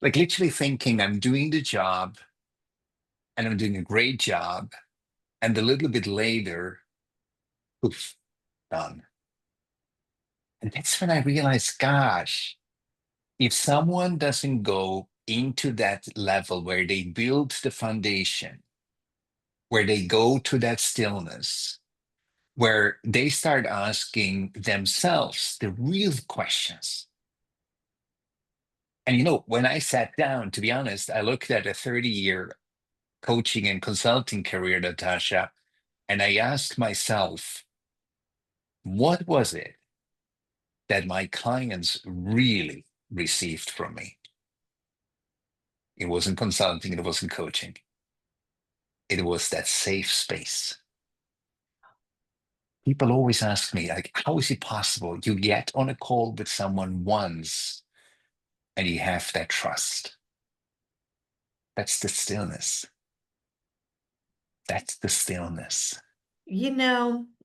Like literally thinking I'm doing the job and I'm doing a great job. And a little bit later, poof, done. And that's when I realized, gosh, if someone doesn't go into that level where they build the foundation, where they go to that stillness, where they start asking themselves the real questions. And when I sat down, to be honest, I looked at a 30-year coaching and consulting career, Natasha, and I asked myself, what was it that my clients really received from me? It wasn't consulting, it wasn't coaching. It was that safe space. People always ask me, like, how is it possible you get on a call with someone once and you have that trust? That's the stillness. That's the stillness.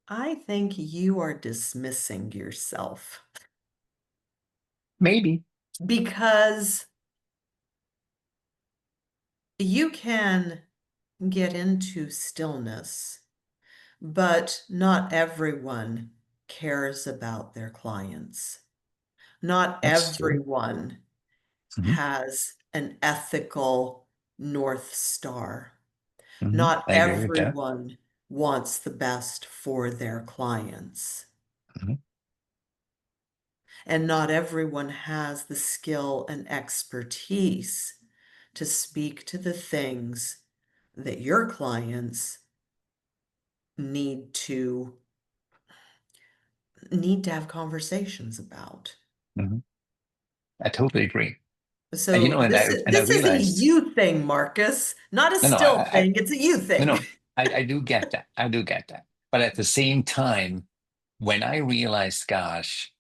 I think you are dismissing yourself Maybe. because you can get into stillness, but not everyone cares about their clients. Not That's true. everyone Mhm, has an ethical North Star. mhm. Not I agree with that. everyone wants the best for their clients. Mhm, And not everyone has the skill and expertise to speak to the things that your clients need to have conversations about. mhm. I totally agree. And So this is I this is a realized, you thing, Marcus, not a no, no, still thing. It's a you no, thing. no, I do get that. I do get that. But at the same time, when I realized, gosh,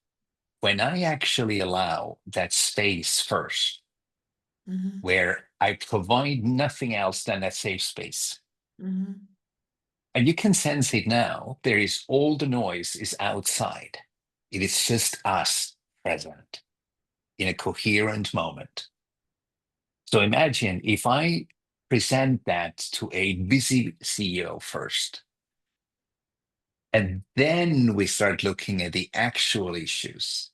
when I actually allow that space first, Mhm, where I provide nothing else than that safe space, mhm. and you can sense it now, there is all the noise is outside. It is just us present in a coherent moment. So imagine if I present that to a busy CEO first. And then we start looking at the actual issues.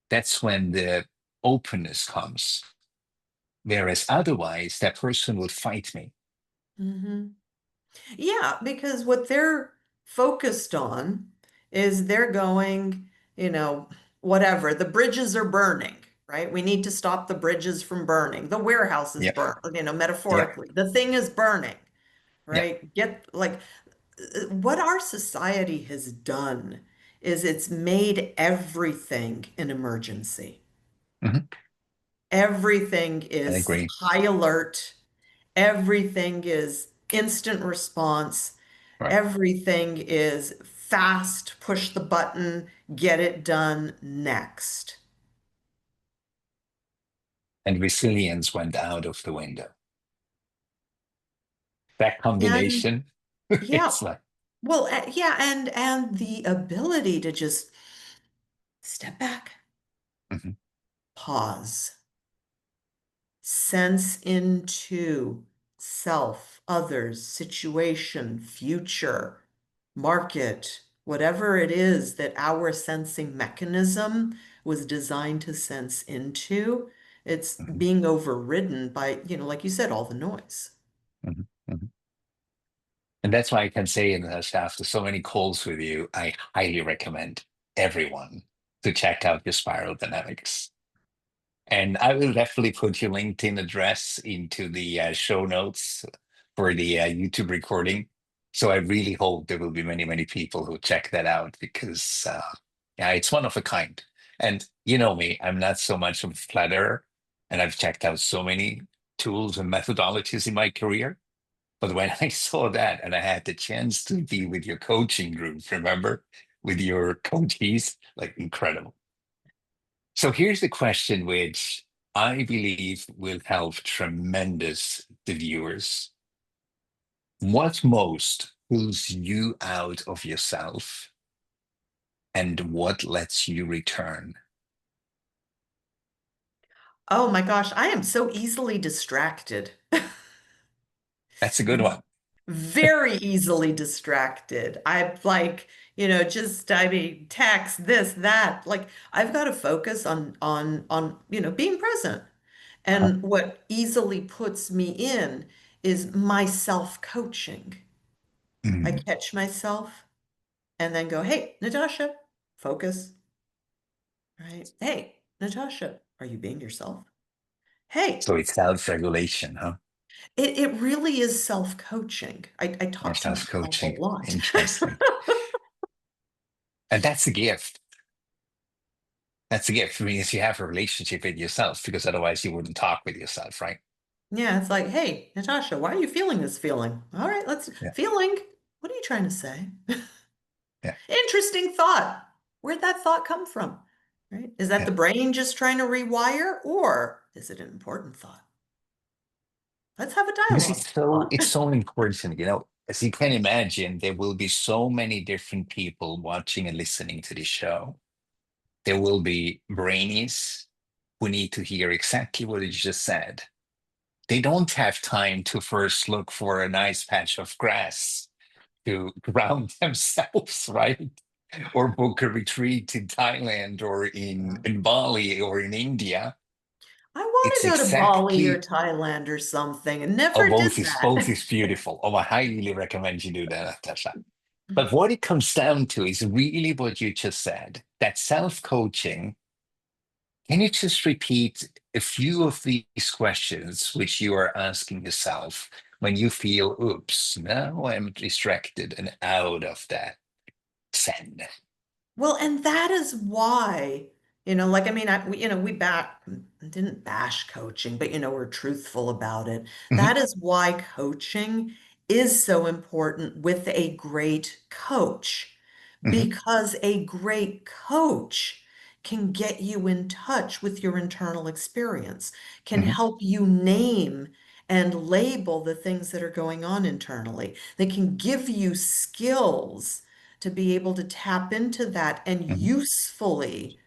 That's when the openness comes. Whereas otherwise, that person will fight me. Hmm. Yeah, because what they're focused on is they're going, you know, whatever, the bridges are burning, right? We need to stop the bridges from burning. The warehouse is Yep. burnt, Yep. metaphorically. The thing is burning, Yep. right? Get like what our society has done is it's made everything an emergency. Mhm. Everything I is agree. high alert. Everything is instant response. Right. Everything is fast, push the button, get it done next. And resilience went out of the window. That And combination, yeah, it's like, well, yeah, and the ability to just step back, mhm, pause, sense into self, others, situation, future, market, whatever it is that our sensing mechanism was designed to sense into, it's mhm, being overridden by, like you said, all the noise. mhm, mhm. And that's why I can say, after so many calls with you, I highly recommend everyone to check out your spiral dynamics. And I will definitely put your LinkedIn address into the show notes for the YouTube recording. So I really hope there will be many, many people who check that out because, yeah, it's one of a kind. And you know me, I'm not so much of a flatterer, and I've checked out so many tools and methodologies in my career. But when I saw that and I had the chance to be with your coaching group, remember, with your coachees, like incredible. So here's the question which I believe will help tremendous the viewers. What most pulls you out of yourself and what lets you return? Oh my gosh, I am so easily distracted. That's a good one. Very easily distracted. I'm like, I mean, text, this, that. Like, I've got to focus on, being present. Uh-huh. And what easily puts me in is my self-coaching. I Mm. catch myself and then go, hey, Natasha, focus, right? Hey, Natasha, are you being yourself? Hey, So it's self-regulation, huh? it really is self-coaching. I Or talk to myself a self-coaching. lot. Interesting. And that's a gift. That's a gift. I mean, if you have a relationship with yourself, because otherwise you wouldn't talk with yourself, right? Yeah, it's like, hey, Natasha, why are you feeling this feeling? All right, let's Yeah. feeling. What are you trying to say? Yeah. Interesting thought. Where'd that thought come from? Right? Is that Yeah. the brain just trying to rewire, or is it an important thought? Let's have a Because dialogue. Thought. it's so important, as you can imagine, there will be so many different people watching and listening to this show. There will be brainies who need to hear exactly what you just said. They don't have time to first look for a nice patch of grass to ground themselves, right? Or book a retreat in Thailand or in Bali or in India. I want It's to go to Bali or exactly. Thailand or something and Oh, never did both that. is beautiful. Oh, I highly recommend you do that, Natasha. But what it comes down to is really what you just said. That self-coaching. Can you just repeat a few of these questions which you are asking yourself when you feel, oops, now I'm distracted and out of that zen? Well, and that is why, like I mean, we didn't bash coaching, but we're truthful about it. Hmm. That is why coaching is so important with a great coach, Hmm. because a great coach can get you in touch with your internal experience, can Hmm. help you name and label the things that are going on internally. They can give you skills to be able to tap into that and Hmm. usefully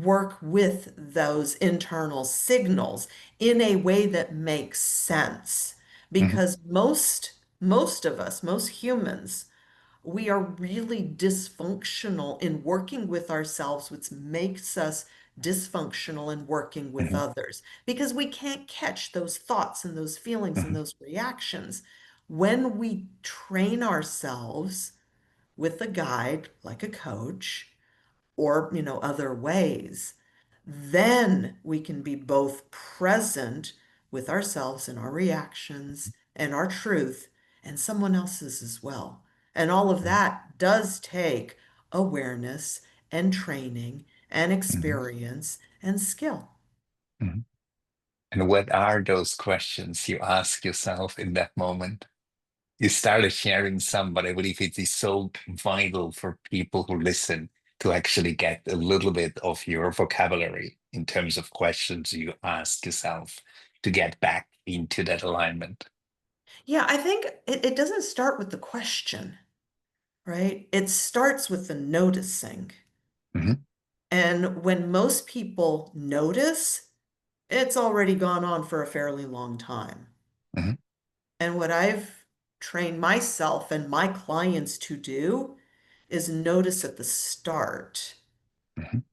work with those internal signals in a way that makes sense. Mhm. Because most of us, most humans, we are really dysfunctional in working with ourselves, which makes us dysfunctional in working with Mhm. others because we can't catch those thoughts and those feelings and Mhm. those reactions. When we train ourselves with a guide, like a coach, or, other ways, then we can be both present with ourselves and our reactions and our truth and someone else's as well. And all of Mhm. that does take awareness and training and Mhm. experience and skill. Mhm. And what are those questions you ask yourself in that moment? You started sharing some, but I believe it is so vital for people who listen to actually get a little bit of your vocabulary in terms of questions you ask yourself to get back into that alignment. Yeah, I think it doesn't start with the question, right? It starts with the noticing. Mhm. And when most people notice, it's already gone on for a fairly long time. Mhm. And what I've trained myself and my clients to do is notice at the start, Mhm.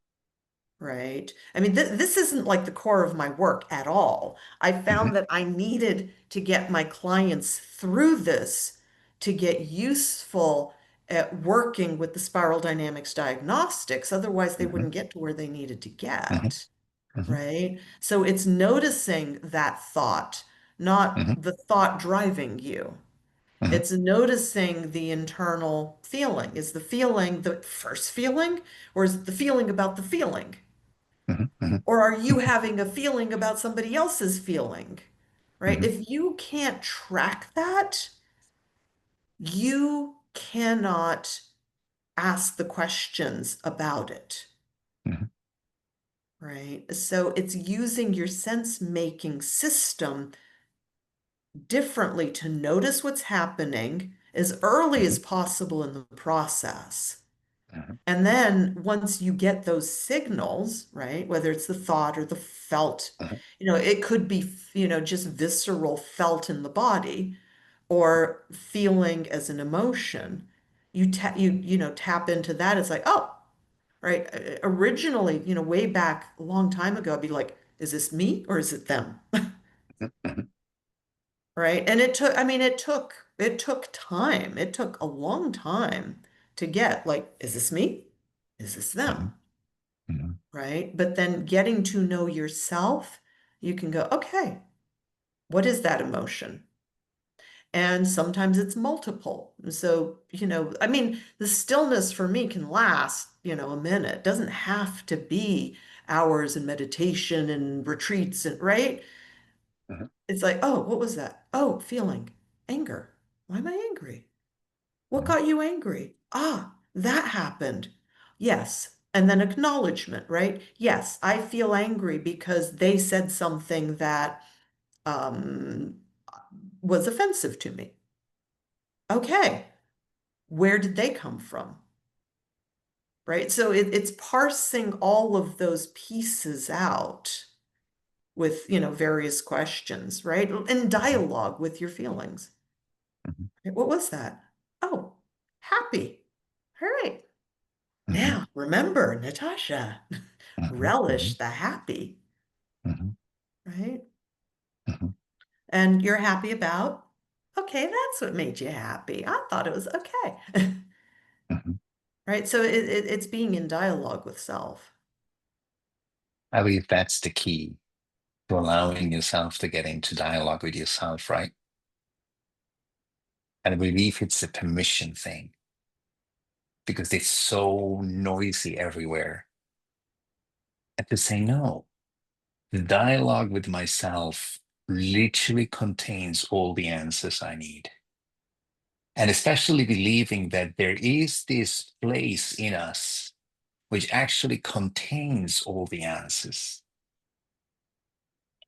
right? I mean, this isn't like the core of my work at all. I Mhm. found that I needed to get my clients through this to get useful at working with the spiral dynamics diagnostics. Otherwise, they Mhm. wouldn't get to where they needed to Mhm. get. Mhm. Right? So it's noticing that thought, not Mhm. the thought driving you. Mhm. It's noticing the internal feeling. Is the feeling the first feeling, or is it the feeling about the feeling? Mhm. Mhm. Or are you having a feeling about somebody else's feeling? Right? Mhm. If you can't track that, you cannot ask the questions about it. Mhm. Right? So it's using your sense-making system differently to notice what's happening as early Mhm. as possible in the process. Mhm. And then once you get those signals, right, whether it's the thought or the felt, Mhm. it could be, just visceral felt in the body or feeling as an emotion. Tap into that. It's like, oh, right. Originally, way back a long time ago, I'd be like, is this me or is it them? Mhm. Right. And it took time. It took a long time to get like, is this me? Is this Mhm. them? Mhm. Right. But then getting to know yourself, you can go, okay, what is that emotion? And sometimes it's multiple. So, the stillness for me can last, a minute. It doesn't have to be hours in meditation and retreats and right. Mhm. It's like, oh, what was that? Oh, feeling anger. Why am I angry? What Mhm. got you angry? Ah, that happened. Yes. And then acknowledgement, right? Yes, I feel angry because they said something that um, was offensive to me. Okay, where did they come from? Right? So it's parsing all of those pieces out with, various questions, right? In Mhm. dialogue with your feelings. Mhm. What was that? Oh, happy. All right. Mhm. Now, remember, Natasha, Mhm. relish Mhm. the happy, Mhm. right? Mhm. And you're happy about, okay, that's what made you happy. I thought it was okay. Mhm. Right? So it's being in dialogue with self. I believe that's the key to allowing yourself to get into dialogue with yourself, right? And I believe it's a permission thing because it's so noisy everywhere. And to say no, the dialogue with myself literally contains all the answers I need. And especially believing that there is this place in us which actually contains all the answers.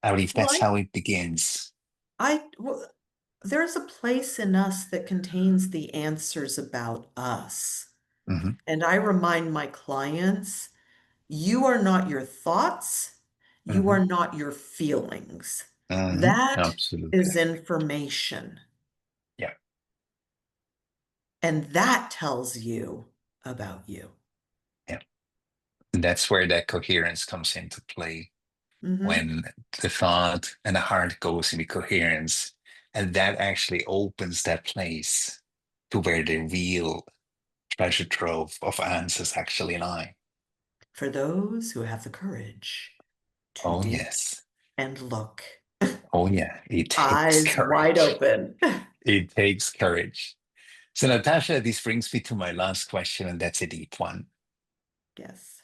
I believe Well, that's how it begins. well, there's a place in us that contains the answers about us. Mhm. And I remind my clients You are not your thoughts. You Hmm. are not your feelings. Hmm. That is Absolutely. information. Yeah. And that tells you about you. Yeah. And that's where that coherence comes into play, Hmm. when the thought and the heart goes into coherence. And that actually opens that place to where the real treasure trove of answers actually lie. For those who have the courage to Oh, dig yes. and look, Oh, yeah. It takes eyes wide courage. open. It takes courage. So, Natasha, this brings me to my last question, and that's a deep one. Yes.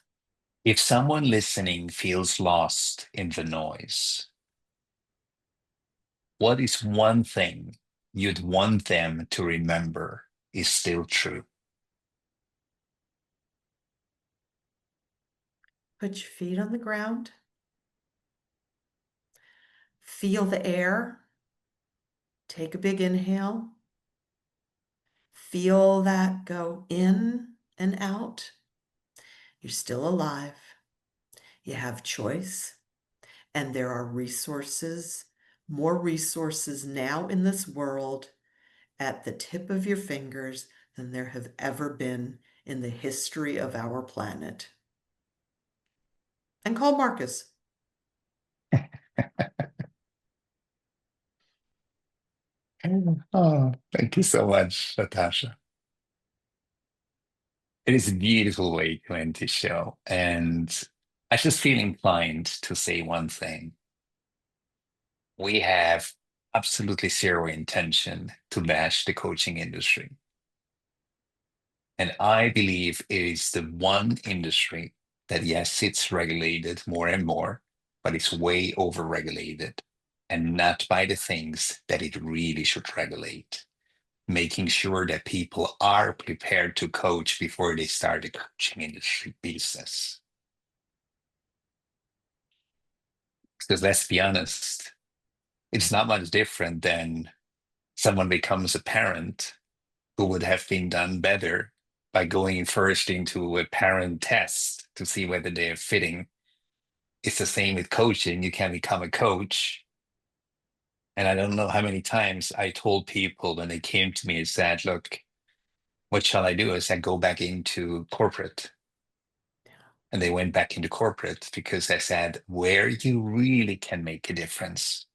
If someone listening feels lost in the noise, what is one thing you'd want them to remember is still true? Put your feet on the ground. Feel the air. Take a big inhale. Feel that go in and out. You're still alive. You have choice, and there are resources, more resources now in this world at the tip of your fingers than there have ever been in the history of our planet. And call Marcus. Oh, thank you so much, Natasha. It is a beautiful way to end this show. And I just feel inclined to say one thing. We have absolutely zero intention to bash the coaching industry. And I believe it is the one industry that, yes, it's regulated more and more, but it's way over-regulated and not by the things that it really should regulate. Making sure that people are prepared to coach before they start the coaching industry business. Because let's be honest, it's not much different than someone becomes a parent who would have been done better by going first into a parent test to see whether they're fitting. It's the same with coaching. You can become a coach. And I don't know how many times I told people when they came to me and said, look, what shall I do? I said, go back into corporate. And they went back into corporate because I said, where you really can make a difference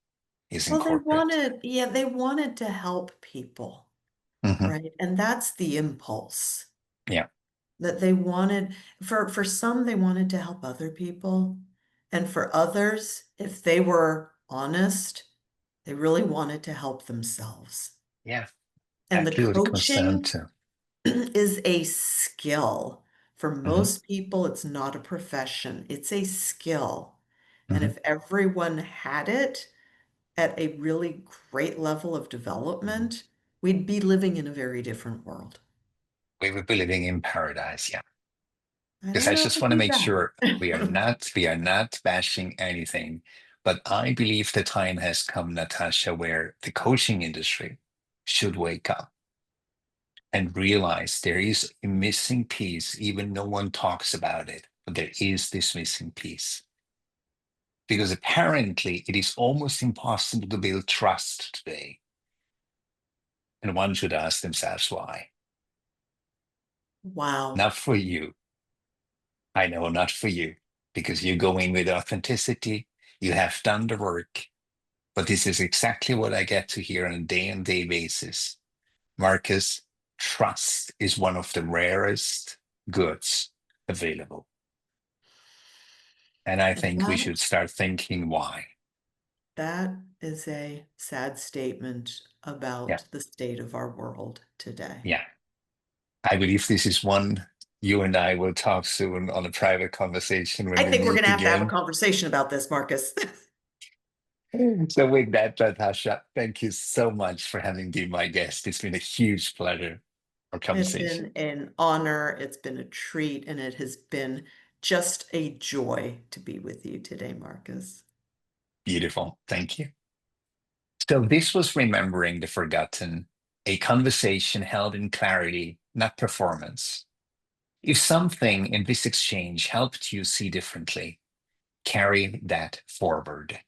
is in Well, corporate. they wanted to help people, Hmm. right? And that's the impulse Yeah. that they wanted. For some, they wanted to help other people. And for others, if they were honest, they really wanted to help themselves. Yeah. And the Exactly what it comes down coaching to. is a skill. For Hmm. most people, it's not a profession, it's a skill. And Hmm. if everyone had it at a really great level of development, we'd be living in a very different world. We would be living in paradise. Yeah. I Because don't I know if just it'd want to be make sure we are that. not bashing anything. But I believe the time has come, Natasha, where the coaching industry should wake up and realize there is a missing piece, even no one talks about it, but there is this missing piece. Because apparently it is almost impossible to build trust today. And one should ask themselves why. Wow. Not for you. I know, not for you. Because you go in with authenticity, you have done the work. But this is exactly what I get to hear on a day on day basis. Marcus, trust is one of the rarest goods available. And I And think we should start thinking why. that is a sad statement Yeah. about the state of our world today. Yeah. I believe this is one you and I will talk soon on a private conversation when I we think we're going meet to have a again. conversation about this, Marcus. So, with that, Natasha, thank you so much for having been my guest. It's been a huge pleasure, our It's conversation. been an honor, it's been a treat, and it has been just a joy to be with you today, Marcus. Beautiful. Thank you. So, this was Remembering the Forgotten, a conversation held in clarity, not performance. If something in this exchange helped you see differently, carry that forward.